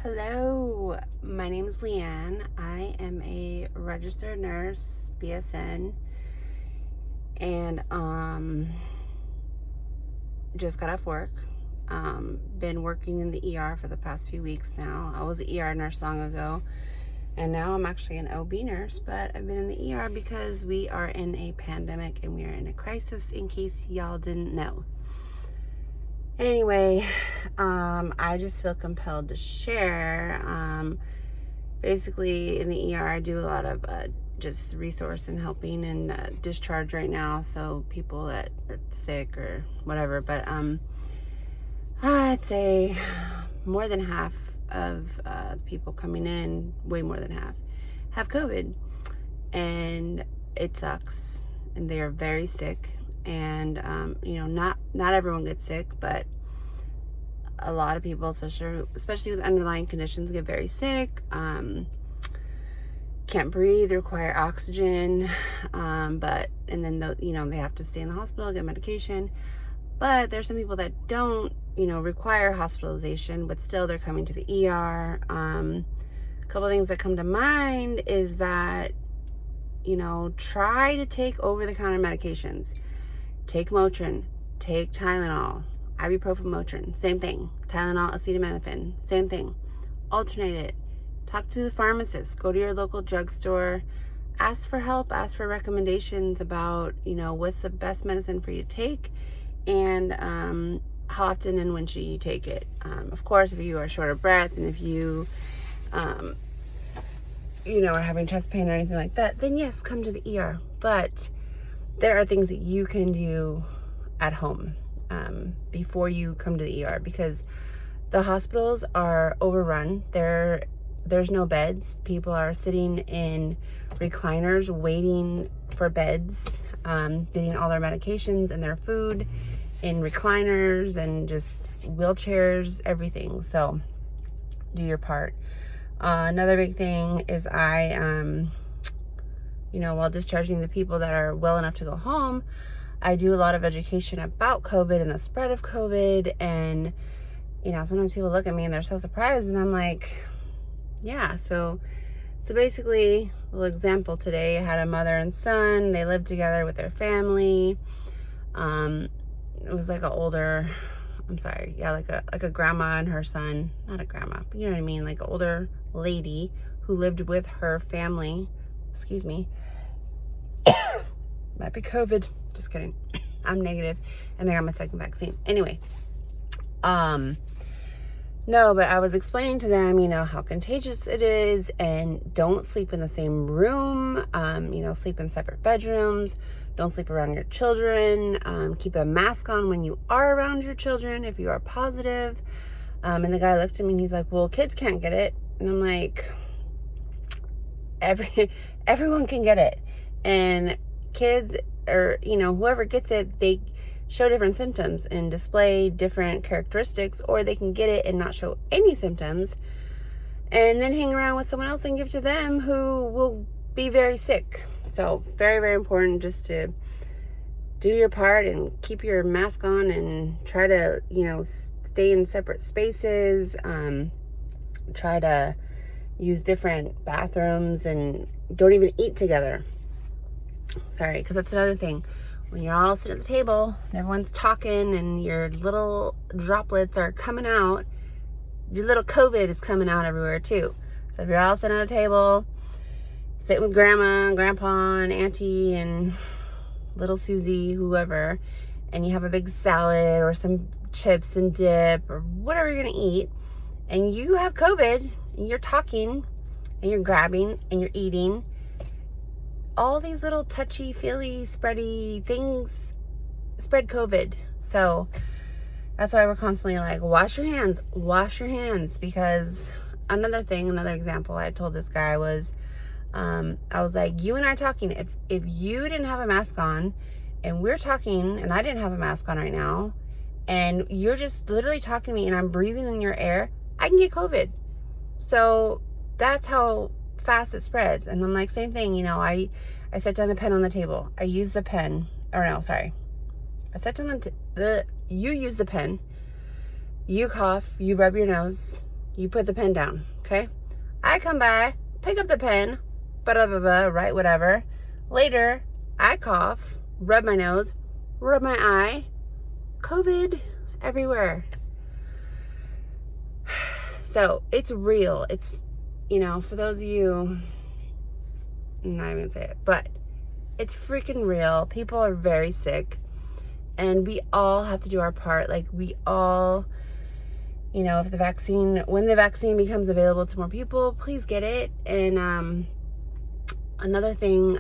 Hello, my name is Leanne. I am a registered nurse, BSN, and just got off work. Been working in the ER for the past few weeks now. I was an ER nurse long ago, and now I'm actually an OB nurse, but I've been in the ER because we are in a pandemic and we are in a crisis, in case y'all didn't know. Anyway, I just feel compelled to share. Basically, in the ER, I do a lot of just resource and helping and discharge right now. So people that are sick or whatever. But I'd say more than half of people coming in, way more than half, have COVID, and it sucks. And they are very sick. And not everyone gets sick, but a lot of people, especially with underlying conditions, get very sick. Can't breathe, require oxygen, and then they have to stay in the hospital, get medication. But there's some people that don't require hospitalization, but still they're coming to the ER. A couple things that come to mind is that try to take over-the-counter medications. Take Motrin, take Tylenol, ibuprofen, Motrin, same thing. Tylenol, acetaminophen, same thing. Alternate it. Talk to the pharmacist. Go to your local drugstore. Ask for help. Ask for recommendations about, what's the best medicine for you to take, and how often and when should you take it. Of course, if you are short of breath and if you, are having chest pain or anything like that, then yes, come to the ER. But there are things that you can do at home before you come to the ER, because the hospitals are overrun. There's no beds. People are sitting in recliners waiting for beds, getting all their medications and their food in recliners and just wheelchairs, everything. So do your part. Another big thing is while discharging the people that are well enough to go home, I do a lot of education about COVID and the spread of COVID. And, sometimes people look at me and they're so surprised. And I'm like, yeah. So basically, a little example today, I had a mother and son. They lived together with their family. It was like like a grandma and her son. Not a grandma, but you know what I mean? Like an older lady who lived with her family. Excuse me. Might be COVID. Just kidding. I'm negative, and I got my second vaccine. Anyway, no, but I was explaining to them, how contagious it is, and don't sleep in the same room. Sleep in separate bedrooms. Don't sleep around your children. Keep a mask on when you are around your children if you are positive. And the guy looked at me and he's like, well, kids can't get it. And I'm like, everyone can get it. And kids, or whoever gets it, they show different symptoms and display different characteristics, or they can get it and not show any symptoms and then hang around with someone else and give to them who will be very sick. So very, very important just to do your part and keep your mask on and try to stay in separate spaces. Try to use different bathrooms and don't even eat together. Sorry, because that's another thing. When you're all sitting at the table and everyone's talking and your little droplets are coming out, your little COVID is coming out everywhere too. So if you're all sitting at a table, sitting with grandma and grandpa and auntie and little Susie, whoever, and you have a big salad or some chips and dip or whatever you're going to eat, and you have COVID and you're talking and you're grabbing and you're eating, all these little touchy-feely, spready things spread COVID. So that's why we're constantly like, wash your hands. Because another example I told this guy was, I was like, you and I talking, if you didn't have a mask on and we're talking and I didn't have a mask on right now and you're just literally talking to me and I'm breathing in your air, I can get COVID. So that's how fast it spreads. And I'm like, same thing, I set down a pen on the table. I use the pen, I set down you use the pen, you cough, you rub your nose, You put the pen down, okay? I come by, pick up the pen, blah, blah, blah, write whatever. Later, I cough, rub my nose, rub my eye. COVID everywhere. So it's real. It's, for those of you, I'm not even gonna say it, but it's freaking real. People are very sick, and we all have to do our part. Like, we all, if when the vaccine becomes available to more people, please get it. And another thing,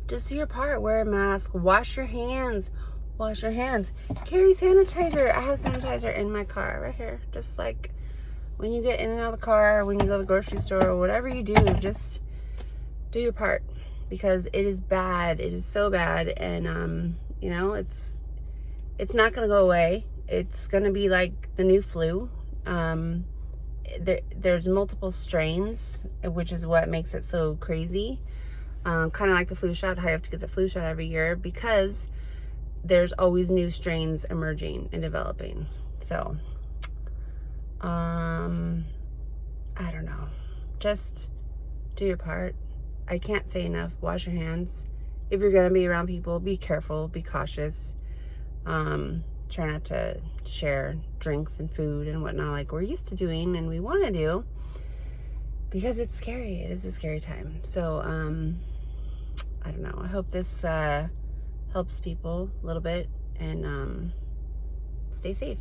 just do your part. Wear a mask, wash your hands, carry sanitizer. I have sanitizer in my car right here. Just like when you get in and out of the car, when you go to the grocery store, or whatever you do, just do your part, because it is bad. It is so bad. And it's not gonna go away. It's gonna be like the new flu. There's multiple strains, which is what makes it so crazy. Kind of like the flu shot. I have to get the flu shot every year because there's always new strains emerging and developing. So, I don't know. Just do your part. I can't say enough. Wash your hands. If you're gonna be around people, be careful, be cautious. Try not to share drinks and food and whatnot like we're used to doing and we want to do, because it's scary. It is a scary time. So, I don't know. I hope this helps people a little bit, and stay safe.